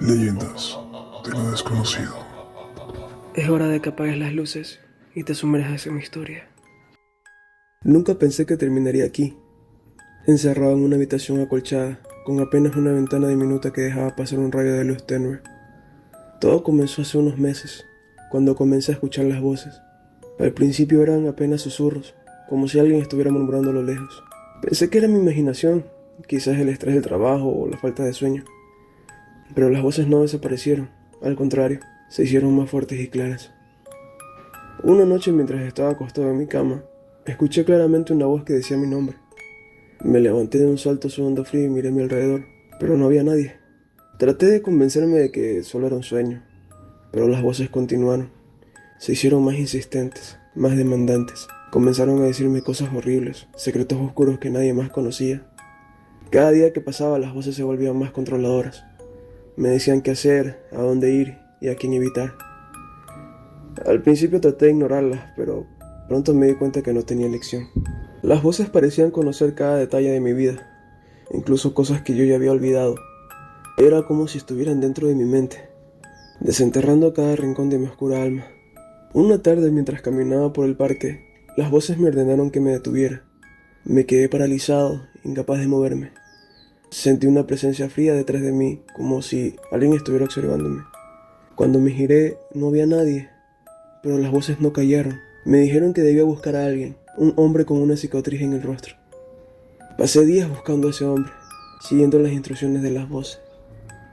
Leyendas de lo desconocido. Es hora de que apagues las luces y te sumerjas en mi historia. Nunca pensé que terminaría aquí, encerrado en una habitación acolchada, con apenas una ventana diminuta que dejaba pasar un rayo de luz tenue. Todo comenzó hace unos meses, cuando comencé a escuchar las voces. Al principio eran apenas susurros, como si alguien estuviera murmurando a lo lejos. Pensé que era mi imaginación, quizás el estrés del trabajo o la falta de sueño. Pero las voces no desaparecieron, al contrario, se hicieron más fuertes y claras. Una noche mientras estaba acostado en mi cama, escuché claramente una voz que decía mi nombre. Me levanté de un salto sudando frío y miré a mi alrededor, pero no había nadie. Traté de convencerme de que solo era un sueño, pero las voces continuaron. Se hicieron más insistentes, más demandantes. Comenzaron a decirme cosas horribles, secretos oscuros que nadie más conocía. Cada día que pasaba las voces se volvían más controladoras. Me decían qué hacer, a dónde ir y a quién evitar. Al principio traté de ignorarlas, pero pronto me di cuenta que no tenía elección. Las voces parecían conocer cada detalle de mi vida, incluso cosas que yo ya había olvidado. Era como si estuvieran dentro de mi mente, desenterrando cada rincón de mi oscura alma. Una tarde mientras caminaba por el parque, las voces me ordenaron que me detuviera. Me quedé paralizado, incapaz de moverme. Sentí una presencia fría detrás de mí, como si alguien estuviera observándome. Cuando me giré, no había nadie, pero las voces no callaron. Me dijeron que debía buscar a alguien, un hombre con una cicatriz en el rostro. Pasé días buscando a ese hombre, siguiendo las instrucciones de las voces.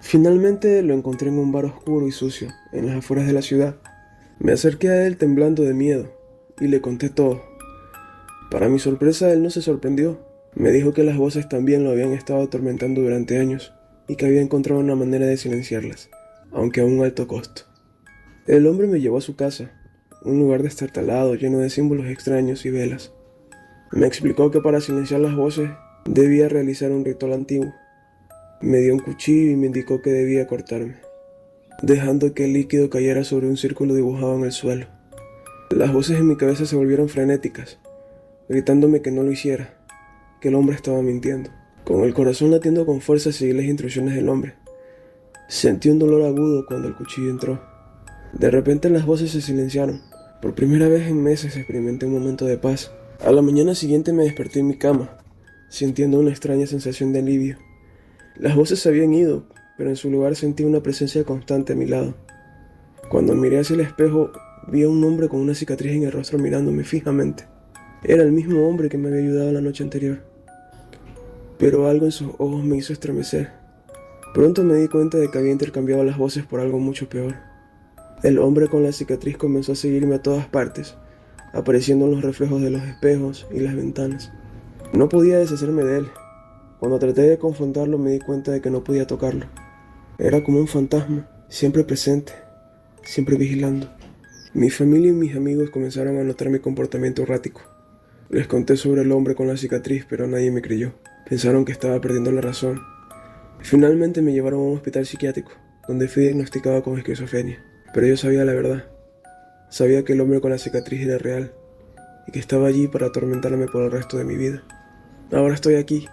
Finalmente lo encontré en un bar oscuro y sucio, en las afueras de la ciudad. Me acerqué a él temblando de miedo, y le conté todo. Para mi sorpresa, él no se sorprendió. Me dijo que las voces también lo habían estado atormentando durante años, y que había encontrado una manera de silenciarlas, aunque a un alto costo. El hombre me llevó a su casa, un lugar destartalado lleno de símbolos extraños y velas. Me explicó que para silenciar las voces debía realizar un ritual antiguo. Me dio un cuchillo y me indicó que debía cortarme, dejando que el líquido cayera sobre un círculo dibujado en el suelo. Las voces en mi cabeza se volvieron frenéticas, gritándome que no lo hiciera, que el hombre estaba mintiendo. Con el corazón latiendo con fuerza seguí las instrucciones del hombre. Sentí un dolor agudo cuando el cuchillo entró. De repente las voces se silenciaron. Por primera vez en meses experimenté un momento de paz. A la mañana siguiente me desperté en mi cama, sintiendo una extraña sensación de alivio. Las voces se habían ido, pero en su lugar sentí una presencia constante a mi lado. Cuando miré hacia el espejo, vi a un hombre con una cicatriz en el rostro mirándome fijamente. Era el mismo hombre que me había ayudado la noche anterior. Pero algo en sus ojos me hizo estremecer. Pronto me di cuenta de que había intercambiado las voces por algo mucho peor. El hombre con la cicatriz comenzó a seguirme a todas partes, apareciendo en los reflejos de los espejos y las ventanas. No podía deshacerme de él. Cuando traté de confrontarlo me di cuenta de que no podía tocarlo. Era como un fantasma, siempre presente, siempre vigilando. Mi familia y mis amigos comenzaron a notar mi comportamiento errático. Les conté sobre el hombre con la cicatriz, pero nadie me creyó. Pensaron que estaba perdiendo la razón. Finalmente me llevaron a un hospital psiquiátrico, donde fui diagnosticado con esquizofrenia. Pero yo sabía la verdad. Sabía que el hombre con la cicatriz era real, y que estaba allí para atormentarme por el resto de mi vida. Ahora estoy aquí,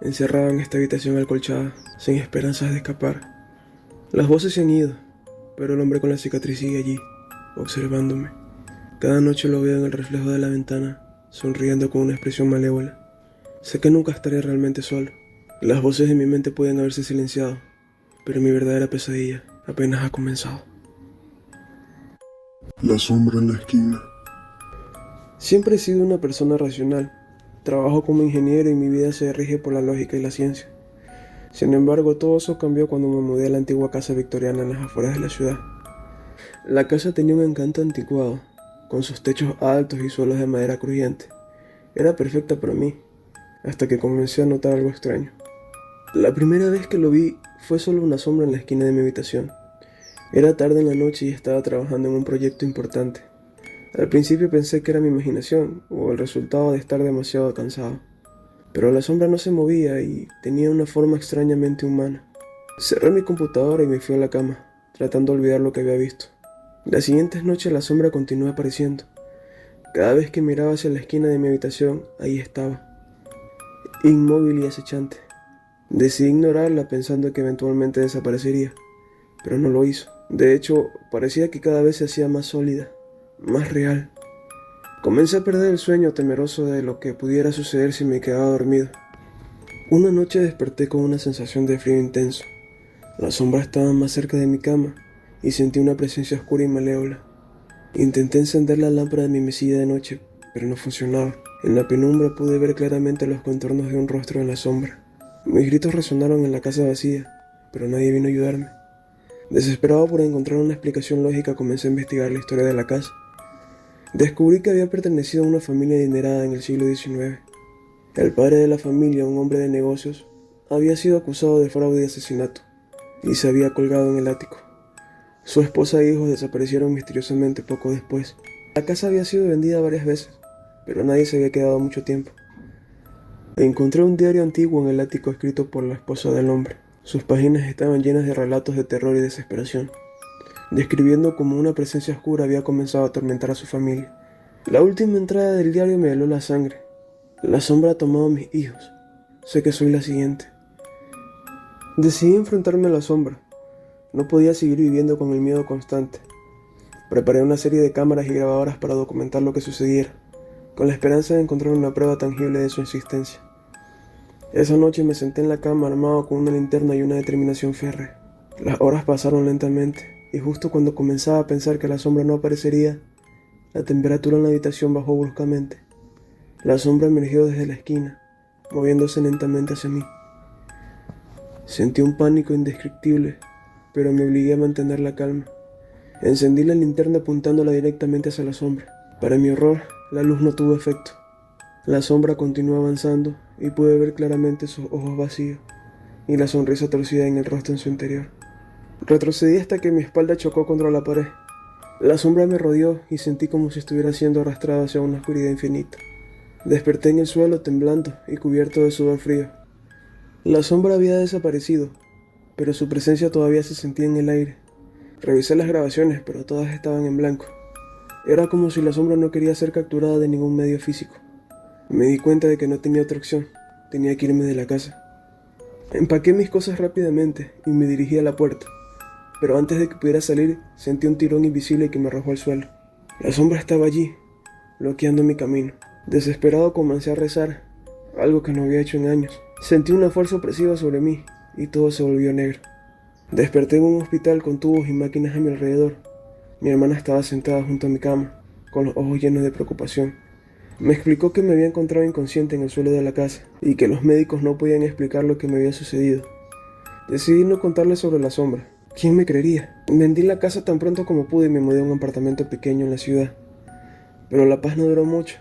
encerrado en esta habitación acolchada, sin esperanzas de escapar. Las voces se han ido, pero el hombre con la cicatriz sigue allí, observándome. Cada noche lo veo en el reflejo de la ventana, sonriendo con una expresión malévola. Sé que nunca estaré realmente solo. Las voces de mi mente pueden haberse silenciado, pero mi verdadera pesadilla apenas ha comenzado. La sombra en la esquina. Siempre he sido una persona racional. Trabajo como ingeniero y mi vida se rige por la lógica y la ciencia. Sin embargo, todo eso cambió cuando me mudé a la antigua casa victoriana en las afueras de la ciudad. La casa tenía un encanto anticuado, con sus techos altos y suelos de madera crujiente. Era perfecta para mí, hasta que comencé a notar algo extraño. La primera vez que lo vi fue solo una sombra en la esquina de mi habitación. Era tarde en la noche y estaba trabajando en un proyecto importante. Al principio pensé que era mi imaginación o el resultado de estar demasiado cansado. Pero la sombra no se movía y tenía una forma extrañamente humana. Cerré mi computadora y me fui a la cama, tratando de olvidar lo que había visto. Las siguientes noches la sombra continuó apareciendo. Cada vez que miraba hacia la esquina de mi habitación, ahí estaba, inmóvil y acechante. Decidí ignorarla pensando que eventualmente desaparecería, pero no lo hizo. De hecho, parecía que cada vez se hacía más sólida, más real. Comencé a perder el sueño temeroso de lo que pudiera suceder si me quedaba dormido. Una noche desperté con una sensación de frío intenso. Las sombras estaban más cerca de mi cama y sentí una presencia oscura y malévola. Intenté encender la lámpara de mi mesilla de noche, pero no funcionaba. En la penumbra pude ver claramente los contornos de un rostro en la sombra. Mis gritos resonaron en la casa vacía, pero nadie vino a ayudarme. Desesperado por encontrar una explicación lógica, comencé a investigar la historia de la casa. Descubrí que había pertenecido a una familia adinerada en el siglo XIX. El padre de la familia, un hombre de negocios, había sido acusado de fraude y asesinato, y se había colgado en el ático. Su esposa e hijos desaparecieron misteriosamente poco después. La casa había sido vendida varias veces, pero nadie se había quedado mucho tiempo. Encontré un diario antiguo en el ático escrito por la esposa del hombre. Sus páginas estaban llenas de relatos de terror y desesperación, describiendo cómo una presencia oscura había comenzado a atormentar a su familia. La última entrada del diario me heló la sangre. La sombra ha tomado a mis hijos. Sé que soy la siguiente. Decidí enfrentarme a la sombra. No podía seguir viviendo con el miedo constante. Preparé una serie de cámaras y grabadoras para documentar lo que sucediera, con la esperanza de encontrar una prueba tangible de su existencia. Esa noche me senté en la cama armado con una linterna y una determinación férrea. Las horas pasaron lentamente, y justo cuando comenzaba a pensar que la sombra no aparecería, la temperatura en la habitación bajó bruscamente. La sombra emergió desde la esquina, moviéndose lentamente hacia mí. Sentí un pánico indescriptible, pero me obligué a mantener la calma. Encendí la linterna apuntándola directamente hacia la sombra. Para mi horror, la luz no tuvo efecto. La sombra continuó avanzando y pude ver claramente sus ojos vacíos y la sonrisa torcida en el rostro en su interior. Retrocedí hasta que mi espalda chocó contra la pared. La sombra me rodeó y sentí como si estuviera siendo arrastrado hacia una oscuridad infinita. Desperté en el suelo temblando y cubierto de sudor frío. La sombra había desaparecido, pero su presencia todavía se sentía en el aire. Revisé las grabaciones, pero todas estaban en blanco. Era como si la sombra no quería ser capturada de ningún medio físico. Me di cuenta de que no tenía otra opción. Tenía que irme de la casa. Empaqué mis cosas rápidamente y me dirigí a la puerta. Pero antes de que pudiera salir, sentí un tirón invisible que me arrojó al suelo. La sombra estaba allí, bloqueando mi camino. Desesperado comencé a rezar, algo que no había hecho en años. Sentí una fuerza opresiva sobre mí y todo se volvió negro. Desperté en un hospital con tubos y máquinas a mi alrededor. Mi hermana estaba sentada junto a mi cama, con los ojos llenos de preocupación. Me explicó que me había encontrado inconsciente en el suelo de la casa y que los médicos no podían explicar lo que me había sucedido. Decidí no contarle sobre la sombra. ¿Quién me creería? Vendí la casa tan pronto como pude y me mudé a un apartamento pequeño en la ciudad. Pero la paz no duró mucho.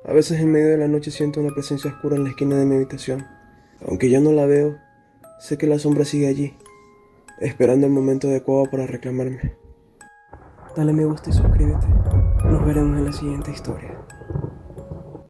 A veces en medio de la noche siento una presencia oscura en la esquina de mi habitación. Aunque ya no la veo, sé que la sombra sigue allí, esperando el momento adecuado para reclamarme. Dale me gusta y suscríbete. Nos veremos en la siguiente historia.